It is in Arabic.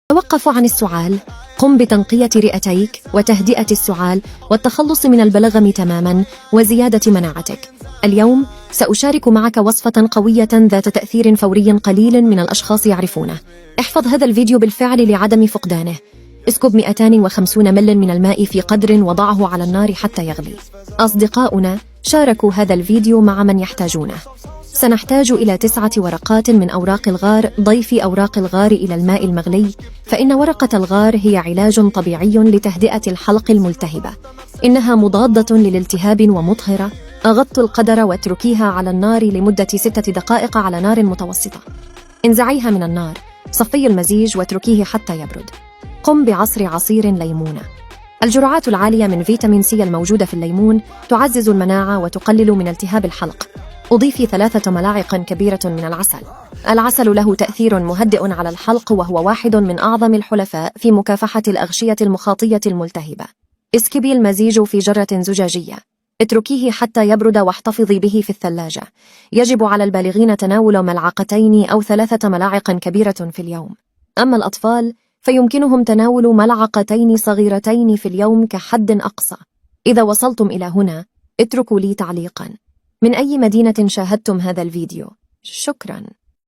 توقف عن السعال. قم بتنقية رئتيك وتهدئة السعال والتخلص من البلغم تماما وزيادة مناعتك. اليوم سأشارك معك وصفة قوية ذات تأثير فوري قليل من الأشخاص يعرفونه. احفظ هذا الفيديو بالفعل لعدم فقدانه. اسكب 250 مل من الماء في قدر وضعه على النار حتى يغلي. أصدقاؤنا شاركوا هذا الفيديو مع من يحتاجونه. سنحتاج إلى 9 ورقات من أوراق الغار. ضيفي أوراق الغار إلى الماء المغلي، فإن ورقة الغار هي علاج طبيعي لتهدئة الحلق الملتهبة. إنها مضادة للالتهاب ومطهرة. أغطوا القدر واتركيها على النار لمدة 6 دقائق على نار متوسطة. انزعيها من النار. صفي المزيج واتركيه حتى يبرد. قم بعصر عصير ليمونة. الجرعات العالية من فيتامين سي الموجودة في الليمون تعزز المناعة وتقلل من التهاب الحلق. أضيفي 3 ملاعق كبيرة من العسل. العسل له تأثير مهدئ على الحلق، وهو واحد من أعظم الحلفاء في مكافحة الأغشية المخاطية الملتهبة. اسكبي المزيج في جرة زجاجية. اتركيه حتى يبرد واحتفظي به في الثلاجة. يجب على البالغين تناول 2 أو 3 ملاعق كبيرة في اليوم. أما الأطفال فيمكنهم تناول 2 ملعقة صغيرتين في اليوم كحد أقصى. إذا وصلتم إلى هنا اتركوا لي تعليقا. من أي مدينة شاهدتم هذا الفيديو؟ شكرا.